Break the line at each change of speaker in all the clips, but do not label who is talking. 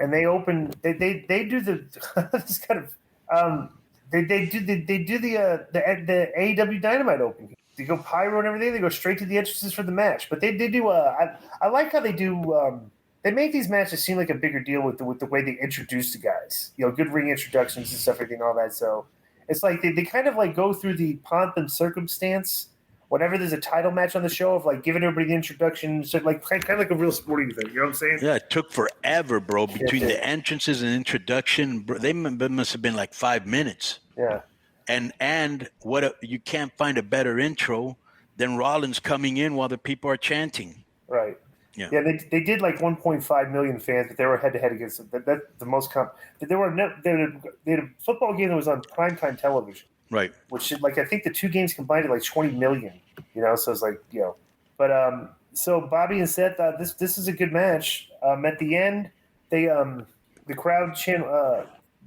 and they open. They do the this kind of they do the AEW Dynamite open. They go pyro and everything. They go straight to the entrances for the match. But they do. I like how they do. They make these matches seem like a bigger deal with the way they introduce the guys. Good ring introductions and stuff, everything, all that. So it's like they kind of like go through the pomp and circumstance whenever there's a title match on the show of like giving everybody the introduction, so like kind of like a real sporting event. You know what I'm saying?
Yeah, it took forever, bro, between the entrances and introduction. Bro, they must have been like 5 minutes.
Yeah.
And you can't find a better intro than Rollins coming in while the people are chanting.
Right. Yeah. They did like 1.5 million fans, but they were head to head against them. That's the most. They had a football game that was on primetime television.
Right.
Which like I think the two games combined at like 20 million. So it's like But so Bobby and Seth thought this is a good match. At the end, they the crowd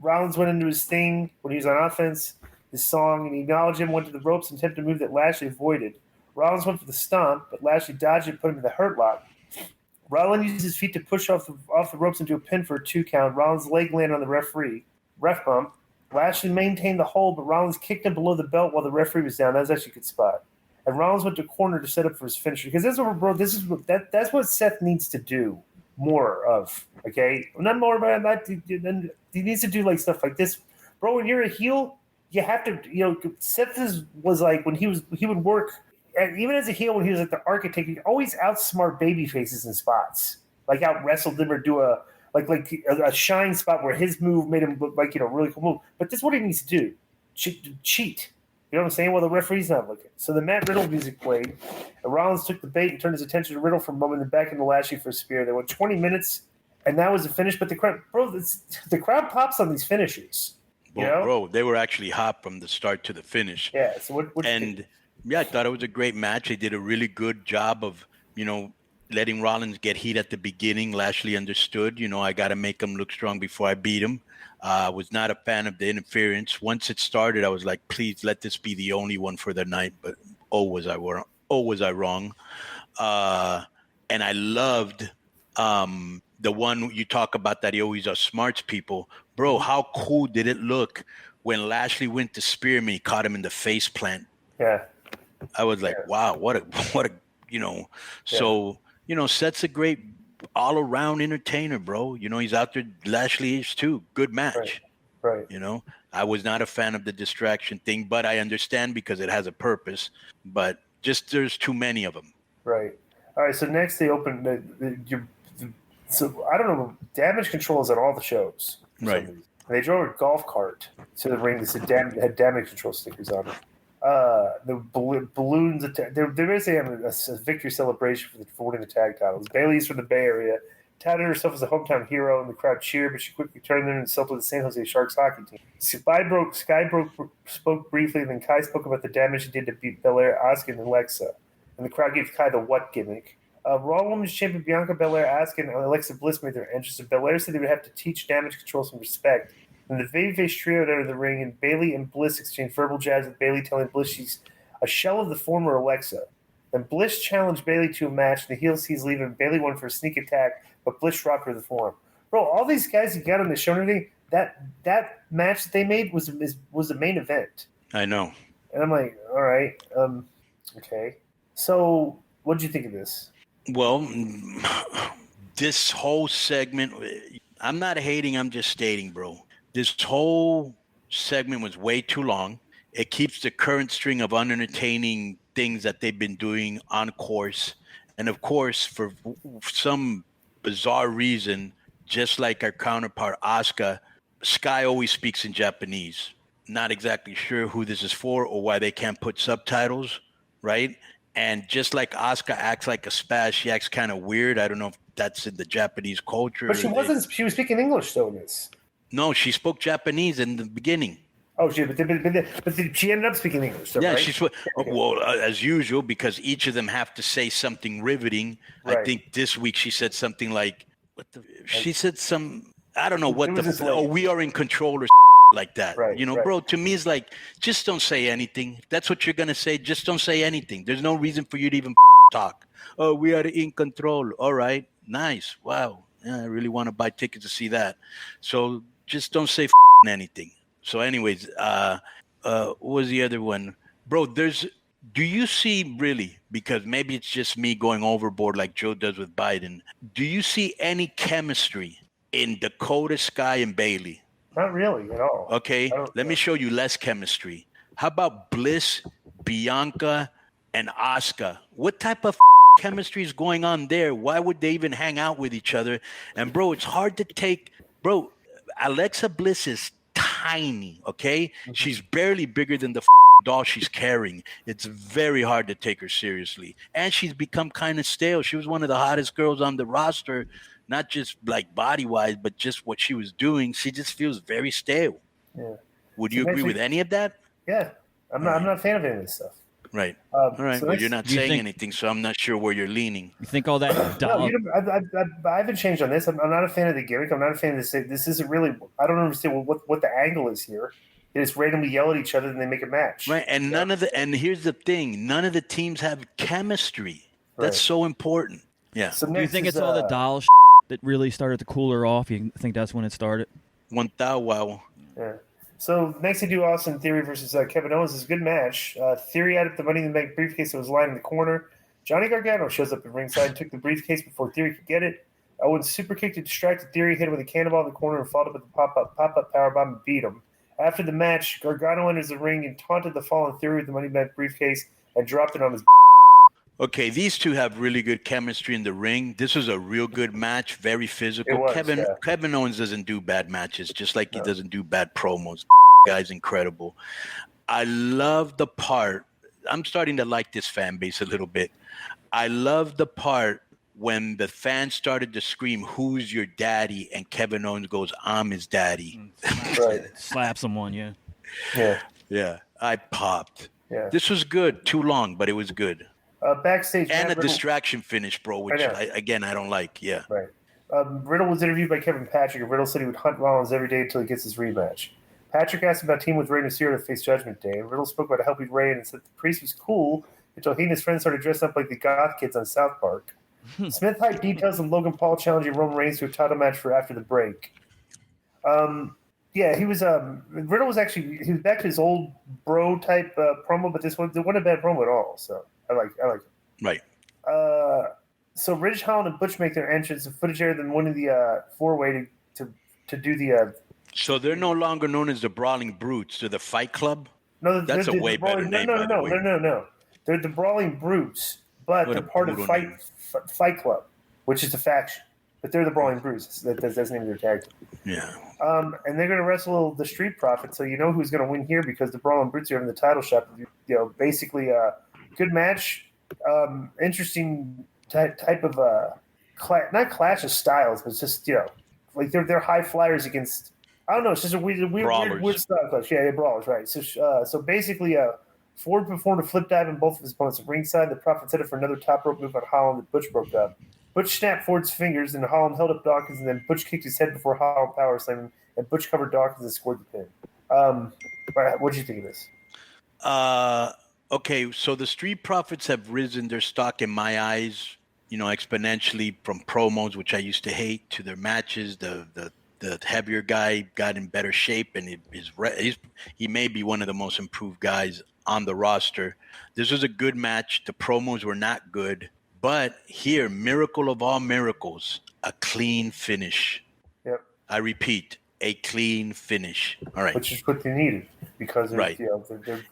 Rollins went into his thing when he was on offense, his song, and he acknowledged him, went to the ropes, and attempted a move that Lashley avoided. Rollins went for the stomp, but Lashley dodged it, put him in the hurt lock. Rollins used his feet to push off the ropes into a pin for a 2 count. Rollins' leg landed on the ref bump. Lashley maintained the hold, but Rollins kicked him below the belt while the referee was down. That was actually a good spot. And Rollins went to corner to set up for his finisher. Because that's what Seth needs to do more of. Okay, not more about that. He needs to do like stuff like this, bro. When you're a heel, you have to. Seth was like when he would work. And even as a heel, when he was like the architect, he'd always outsmart baby faces in spots, like out wrestled them or do a shine spot where his move made him look like really cool move. But this is what he needs to do: cheat. You know what I'm saying? Well, the referee's not looking. So the Matt Riddle music played, and Rollins took the bait and turned his attention to Riddle for a moment, and back into Lashley for a spear. They went 20 minutes, and that was the finish. But the crowd pops on these finishes.
Bro, they were actually hot from the start to the finish.
Yeah. So what
yeah, I thought it was a great match. They did a really good job of, letting Rollins get heat at the beginning. Lashley understood, I got to make him look strong before I beat him. I was not a fan of the interference. Once it started, I was like, please let this be the only one for the night. But was I wrong? And I loved the one you talk about that he always outsmarts people. Bro, how cool did it look when Lashley went to spear me, caught him in the face plant?
Yeah.
I was like, wow, what a. So, Seth's a great all-around entertainer, bro. He's out there. Lashley is too. Good match.
Right.
I was not a fan of the distraction thing, but I understand because it has a purpose. But just there's too many of them.
Right. All right. So next they open so I don't know. Damage control is at all the shows.
Right.
They drove a golf cart to the ring that had damage control stickers on it. The balloons. They're basically having a victory celebration for winning the tag titles. Bayley's from the Bay Area, touted herself as a hometown hero, and the crowd cheered, but she quickly turned in and settled with the San Jose Sharks hockey team. Sky spoke briefly, and then Kai spoke about the damage he did to beat Belair, Asuka, and Alexa. And the crowd gave Kai the what gimmick. Raw Women's Champion Bianca Belair, Asuka, and Alexa Bliss made their entrance. And Belair said they would have to teach damage control some respect. And the babyface trio entered the ring, and Bayley and Bliss exchanged verbal jabs with Bayley, telling Bliss she's a shell of the former Alexa. Then Bliss challenged Bayley to a match, and the heel sees leaving. Bayley won for a sneak attack, but Bliss dropped her to the forearm. Bro, all these guys you got on the show and everything, that match that they made was the main event.
I know.
And I'm like, all right, okay. So what did you think of this?
Well, this whole segment, I'm not hating, I'm just stating, bro. This whole segment was way too long. It keeps the current string of unentertaining things that they've been doing on course. And of course, for some bizarre reason, just like our counterpart, Asuka, Sky always speaks in Japanese. Not exactly sure who this is for or why they can't put subtitles, right? And just like Asuka acts like a spaz, she acts kind of weird. I don't know if that's in the Japanese culture.
But she wasn't. She was speaking English, though, in this.
No, she spoke Japanese in the beginning.
Oh, she ended up speaking English, though,
yeah,
right?
Well, as usual, because each of them have to say something riveting. Right. I think this week she said something like, she said some, I don't know what we are in control or like that.
Right,
bro, to me it's like, just don't say anything. If that's what you're going to say, just don't say anything. There's no reason for you to even talk. Oh, we are in control. All right. Nice. Wow. I really want to buy tickets to see that. So just don't say anything. So anyways, what was the other one? Bro, do you see really, because maybe it's just me going overboard like Joe does with Biden, do you see any chemistry in Dakota, Sky, and Bayley?
Not really at all.
Okay, let me show you less chemistry. How about Bliss, Bianca, and Asuka? What type of chemistry is going on there? Why would they even hang out with each other? And bro, it's hard to take. Bro, Alexa Bliss is tiny, okay?
Mm-hmm.
She's barely bigger than the doll she's carrying. It's very hard to take her seriously. And she's become kind of stale. She was one of the hottest girls on the roster, not just like body-wise, but just what she was doing. She just feels very stale.
Yeah.
Would you agree with any of that?
Yeah. I'm not a fan of any of this stuff.
Right. All right.
So
well, you're not saying anything, so I'm not sure where you're leaning.
You think all that?
No, I haven't changed on this. I'm not a fan of the gimmick. I'm not a fan of this. This isn't really. I don't understand what the angle is here. They just randomly yell at each other and they make a match.
Right. And and here's the thing: none of the teams have chemistry. That's so important. Yeah.
So
do you think it's all the doll that really started to cool her off? You think that's when it started?
Wow.
Yeah. So next they do Austin Theory versus Kevin Owens. It's a good match. Theory added the Money in the Bank briefcase that was lying in the corner. Johnny Gargano shows up at ringside and took the briefcase before Theory could get it. Owens super kicked to distract Theory, hit him with a cannonball in the corner, and followed up with the pop-up powerbomb and beat him. After the match, Gargano enters the ring and taunted the fallen Theory with the Money in the Bank briefcase and dropped it on his.
Okay, these two have really good chemistry in the ring. This was a real good match, very physical. Kevin Owens doesn't do bad matches, just like he doesn't do bad promos. Guy's incredible. I love the part. I'm starting to like this fan base a little bit. I love the part when the fans started to scream, "Who's your daddy?" and Kevin Owens goes, "I'm his daddy."
Slap someone,
Yeah. I popped.
Yeah.
This was good. Too long, but it was good.
Backstage,
and a distraction finish, bro, which I don't like. Yeah.
Right. Riddle was interviewed by Kevin Patrick, and Riddle said he would hunt Rollins every day until he gets his rematch. Patrick asked about teaming with Rey Mysterio to face Judgment Day, and Riddle spoke about helping Rey and said the Priest was cool until he and his friends started dressing up like the goth kids on South Park. Smith hyped details of Logan Paul challenging Roman Reigns to a title match for after the break. He was Riddle was he was back to his old bro type promo, but this wasn't a bad promo at all. So I like it.
Right.
So Ridge Holland and Butch make their entrance. The footage aired them winning the four-way to do the.
So they're no longer known as the Brawling Brutes. They're the Fight Club.
No,
that's a way better name.
No. They're the Brawling Brutes, but they're part of Fight Club, which is the faction. But they're the Brawling Brutes. That's the name of their tag team.
Yeah.
And they're going to wrestle the Street Profits. So you know who's going to win here because the Brawling Brutes are in the title shot. Basically a good match. Interesting type of not clash of styles, but it's just like they're high flyers against. I don't know. It's just a weird style clash. Yeah, brawlers, right? So basically, Ford performed a flip dive on both of his opponents at ringside. The Profits headed for another top rope move on Holland that Butch broke up. Butch snapped Ford's fingers, and Holland held up Dawkins, and then Butch kicked his head before Holland power slammed him, and Butch covered Dawkins and scored the pin. What did you think of this?
Okay, so the Street Profits have risen their stock in my eyes, exponentially from promos, which I used to hate, to their matches. The heavier guy got in better shape, and he may be one of the most improved guys on the roster. This was a good match. The promos were not good, but here, miracle of all miracles, a clean finish.
Yep.
I repeat, a clean finish. All right.
Which is what they needed because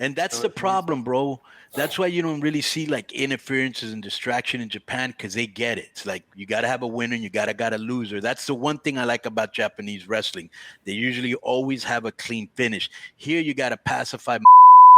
and that's the problem, bro. That's why you don't really see like interferences and distraction in Japan because they get it. It's like you got to have a winner and you got a loser. That's the one thing I like about Japanese wrestling. They usually always have a clean finish. Here you got to pacify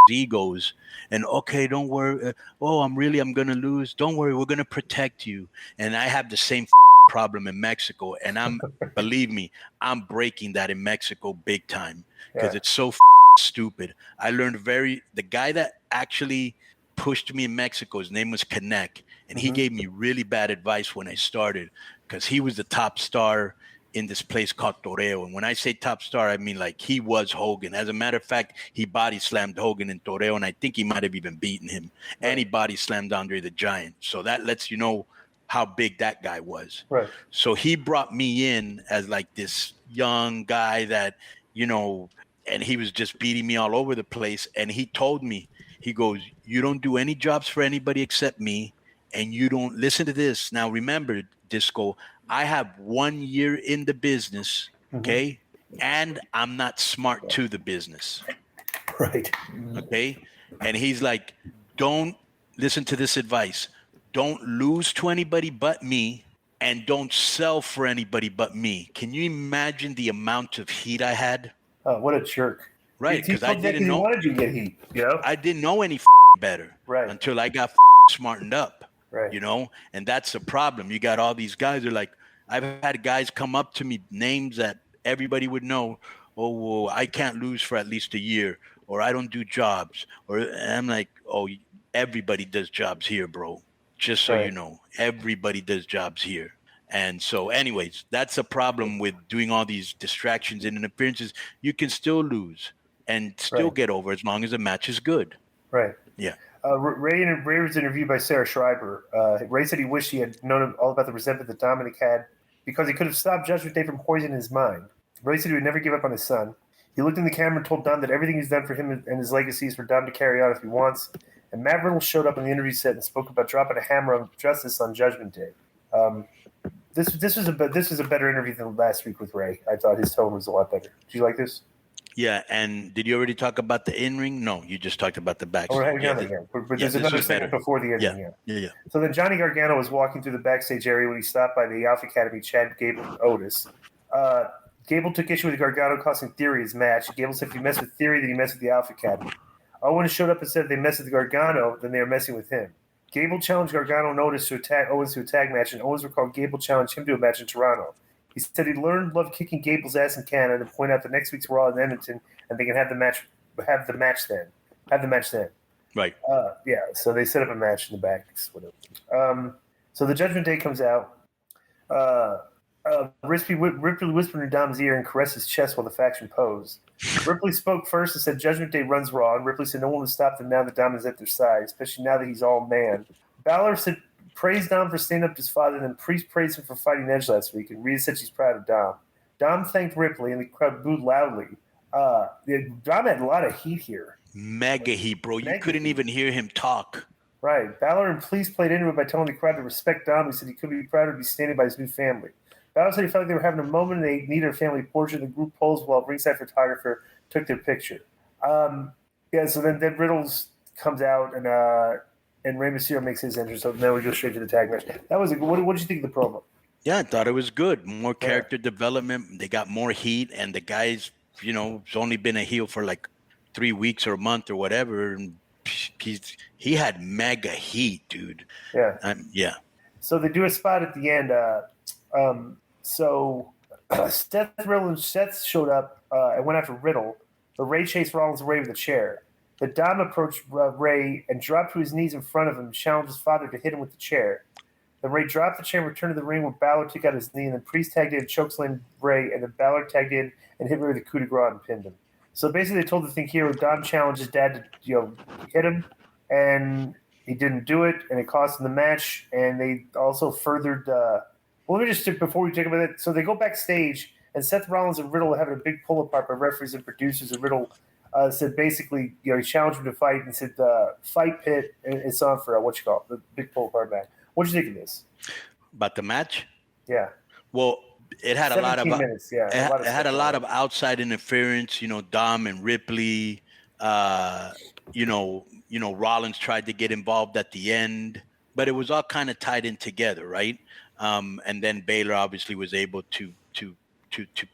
egos and okay, don't worry. I'm going to lose. Don't worry. We're going to protect you. And I have the same problem in Mexico. And believe me, I'm breaking that in Mexico big time because it's so stupid. I learned the guy that actually pushed me in Mexico, his name was Connect, and he gave me really bad advice when I started because he was the top star in this place called Toreo. And when I say top star, I mean like he was Hogan. As a matter of fact, he body slammed Hogan in Toreo, and I think he might have even beaten him. And he body slammed Andre the Giant. So that lets you know how big that guy was.
Right.
So he brought me in as like this young guy that, and he was just beating me all over the place. And he told me, he goes, you don't do any jobs for anybody except me. And you don't listen to this. Now, remember, Disco, I have 1 year in the business. Okay. And I'm not smart to the business.
Right.
Okay. And he's like, don't listen to this advice. Don't lose to anybody but me, and don't sell for anybody but me. Can you imagine the amount of heat I had?
Oh, what a jerk.
Right. Because I didn't know.
He wanted you to get heat,
I didn't know any better until I got smartened up.
Right.
And that's the problem. You got all these guys that are like, I've had guys come up to me, names that everybody would know. Oh, well, I can't lose for at least a year, or I don't do jobs. And I'm like, oh, everybody does jobs here, bro. Just so you know, everybody does jobs here. And so anyways, that's a problem with doing all these distractions and interferences. You can still lose and still get over as long as the match is good.
Right.
Yeah.
Ray was interviewed by Sarah Schreiber. Ray said he wished he had known all about the resentment that Dominic had because he could have stopped Judgment Day from poisoning his mind. Ray said he would never give up on his son. He looked in the camera and told Dom that everything he's done for him and his legacy is for Dom to carry on if he wants. And Matt Riddle showed up on the interview set and spoke about dropping a hammer on justice on Judgment Day. This was a better interview than last week with Ray. I thought his tone was a lot better. Did you like this?
Yeah, and did you already talk about the in-ring? No, you just talked about the backstage.
Oh, we're having again. But there's another segment before the ending.
Yeah.
So then Johnny Gargano was walking through the backstage area when he stopped by the Alpha Academy, Chad Gable and Otis. Gable took issue with Gargano costing Theory his match. Gable said if you mess with Theory, then you mess with the Alpha Academy. Owens showed up and said if they mess with Gargano, then they are messing with him. Gable challenged Gargano and Otis to attack Owens to a tag match, and Owens recalled Gable challenged him to a match in Toronto. He said he learned love kicking Gable's ass in Canada and pointed out that next week's Raw in Edmonton, and they can have the match then. Right. So they set up a match in the back. Whatever. So the Judgment Day comes out. Ripley whispered in Dom's ear and caressed his chest while the faction posed. Ripley spoke first and said Judgment Day runs Raw, and Ripley said no one will stop them now that Dom is at their side, especially now that he's all man. Balor said praised Dom for standing up to his father, and then Priest praised him for fighting Edge last week, and Rhea said she's proud of Dom. Dom thanked Ripley, and the crowd booed loudly. Dom had a lot of heat here.
Mega heat, bro. You couldn't even hear him talk.
Right. Balor and Priest played into it by telling the crowd to respect Dom. He said he could be proud to be standing by his new family. Balor said he felt like they were having a moment and they needed a family portrait. The group posed while a ringside photographer took their picture. So then Riddles comes out and Rey Mysterio makes his entrance. So now we go straight to the tag match. That was what did you think of the promo?
Yeah, I thought it was good. More character development. They got more heat, and the guy's, he's only been a heel for like 3 weeks or a month or whatever, and he had mega heat, dude.
Yeah. So they do a spot at the end. So Seth showed up and went after Riddle, but Ray chased Rollins away with a chair. But Dom approached Ray and dropped to his knees in front of him and challenged his father to hit him with the chair. Then Ray dropped the chair and returned to the ring where Balor took out his knee, and then Priest tagged in and chokeslammed Ray, and then Balor tagged in and hit Ray with a coup de grace and pinned him. So basically they told the thing here where Dom challenged his dad to hit him, and he didn't do it, and it cost him the match, and they also furthered let me just, before we take about it, so they go backstage, and Seth Rollins and Riddle are having a big pull-apart by referees and producers, and Riddle said basically, he challenged him to fight, and said, fight Pitt, and it's on for, the big pull-apart match. What did you think of this?
About the match?
Yeah.
Well, it had a lot of
minutes,
it had a lot of outside interference, Dom and Ripley, Rollins tried to get involved at the end, but it was all kind of tied in together, right? And then Baylor obviously was able to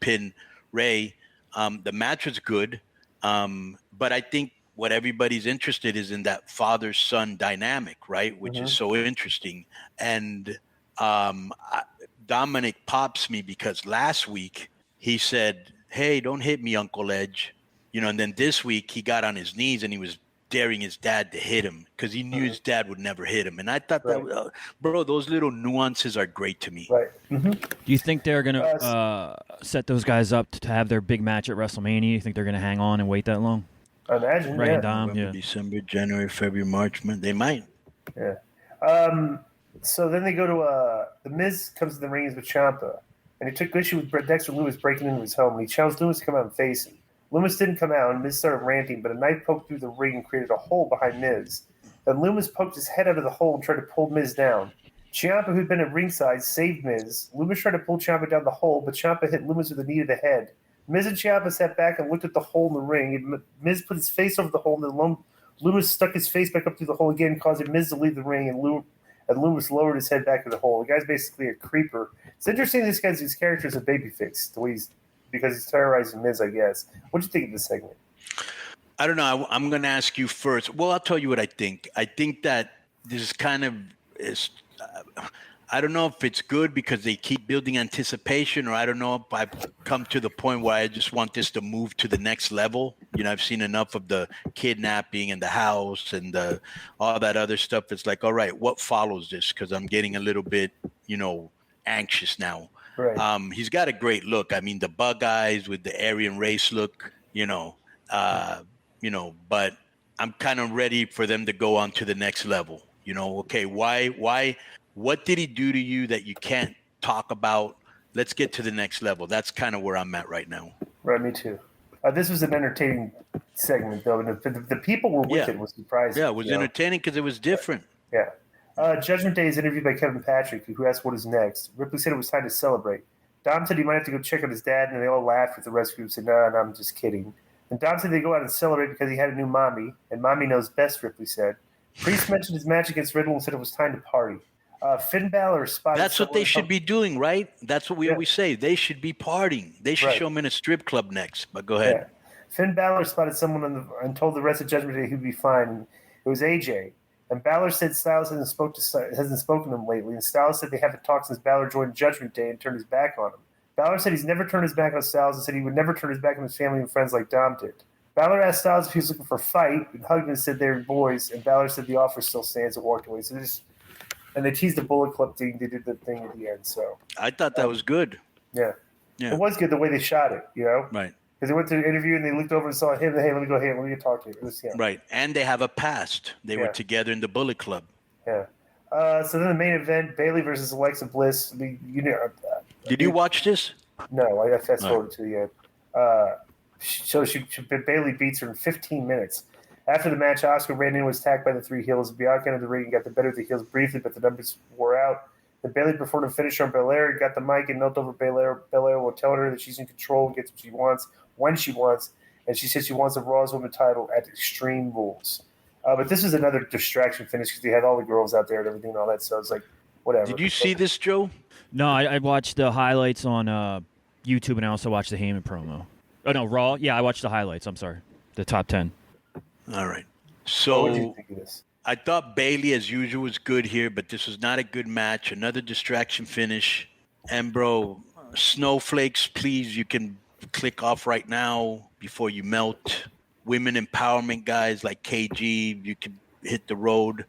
pin Ray. The match was good, but I think what everybody's interested is in that father-son dynamic, right? Which is so interesting. And Dominic pops me because last week he said, "Hey, don't hit me, Uncle Edge," and then this week he got on his knees and he was daring his dad to hit him because he knew his dad would never hit him. And I thought that, bro, those little nuances are great to me.
Right.
Do you think they're going to set those guys up to have their big match at WrestleMania? You think they're going to hang on and wait that long?
I imagine,
Ray and Dom,
November, December, January, February, March, man, they might.
Yeah. So then they go to the Miz comes to the ring with Ciampa, and he took issue with Dexter Loomis breaking into his home, and he challenged Loomis to come out and face him. Loomis didn't come out, and Miz started ranting, but a knife poked through the ring and created a hole behind Miz. Then Loomis poked his head out of the hole and tried to pull Miz down. Ciampa, who'd been at ringside, saved Miz. Loomis tried to pull Ciampa down the hole, but Ciampa hit Loomis with a knee to the head. Miz and Ciampa sat back and looked at the hole in the ring, and Miz put his face over the hole, and then Loomis stuck his face back up through the hole again, causing Miz to leave the ring, and Loomis lowered his head back to the hole. The guy's basically a creeper. It's interesting his character is a babyface, the way because he's terrorizing Miz, I guess. What do you think of this segment?
I don't know. I'm going to ask you first. Well, I'll tell you what I think. I think that this kind of is. I don't know if it's good because they keep building anticipation, or I don't know if I've come to the point where I just want this to move to the next level. I've seen enough of the kidnapping and the house and all that other stuff. It's like, all right, what follows this? Because I'm getting a little bit, anxious now.
Right.
He's got a great look. I mean, the bug eyes with the Aryan race look, but I'm kind of ready for them to go on to the next level. Okay, why? What did he do to you that you can't talk about? Let's get to the next level. That's kind of where I'm at right now.
Right, me too. This was an entertaining segment, though, and the people were with it was surprising.
Yeah, it was entertaining because it was different.
Yeah. Judgment Day is interviewed by Kevin Patrick, who asked what is next. Ripley said it was time to celebrate. Dom said he might have to go check on his dad, and they all laughed with the rest of the group said, no, I'm just kidding. And Dom said they go out and celebrate because he had a new mommy, and mommy knows best, Ripley said. Priest mentioned his match against Riddle and said it was time to party. Finn Balor spotted.
That's what they should be doing, right? That's what we always say. They should be partying. They should show him in a strip club next. But go ahead.
Yeah. Finn Balor spotted someone and told the rest of Judgment Day he'd be fine. It was AJ. And Balor said Styles hasn't spoken to him lately. And Styles said they haven't talked since Balor joined Judgment Day and turned his back on him. Balor said he's never turned his back on Styles and said he would never turn his back on his family and friends like Dom did. Balor asked Styles if he was looking for a fight, and hugged him and said they were boys. And Balor said the offer still stands and walked away. So and they teased the Bullet Club thing. They did the thing at the end. So
I thought that was good.
Yeah. It was good the way they shot it,
Right.
Because they went to the interview and they looked over and saw him. Hey, let me go here. Let me talk to you. It was,
Right. And they have a past. They were together in the Bullet Club.
Yeah. So then the main event, Bayley versus Alexa Bliss. Did
you watch this?
No, I got fast forwarded to the end. So Bayley beats her in 15 minutes. After the match, Asuka ran in and was attacked by the three heels. Bianca entered the ring and got the better of the heels briefly, but the numbers wore out. Then Bayley performed a finisher on Belair, got the mic and knelt over Belair. Belair will tell her that she's in control and gets what she wants when she wants, and she says she wants the Raw's Women's title at Extreme Rules. But this is another distraction finish because they had all the girls out there and everything and all that, so it's like, whatever.
Did you see this, Joe?
No, I watched the highlights on YouTube, and I also watched the Heyman promo. Oh, no, Raw? Yeah, I watched the highlights. I'm sorry. The top 10.
All right. So
what did you think of this?
I thought Bayley, as usual, was good here, but this was not a good match. Another distraction finish. And, bro, snowflakes, please, you can click off right now before you melt. Women empowerment guys like KG, you can hit the road.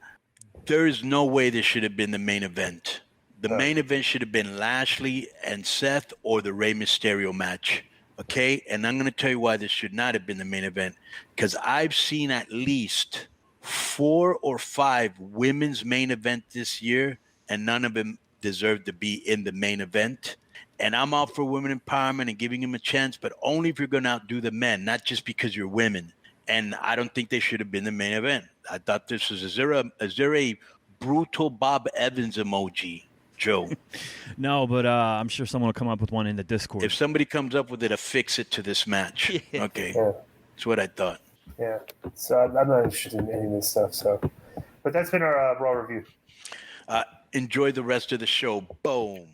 There is no way this should have been the main event. The main event should have been Lashley and Seth or the Rey Mysterio match. Okay, and I'm going to tell you why this should not have been the main event. Because I've seen at least 4 or 5 women's main event this year, and none of them deserve to be in the main event. And I'm all for women empowerment and giving them a chance, but only if you're going to outdo the men, not just because you're women. And I don't think they should have been the main event. I thought this was, is there a brutal Bob Evans emoji? Joe.
No, but I'm sure someone will come up with one in the Discord.
If somebody comes up with it, affix it to this match.
Yeah.
Okay. Yeah. That's what I thought.
Yeah. So I'm not interested in any of this stuff. So, but that's been our Raw review.
Enjoy the rest of the show. Boom.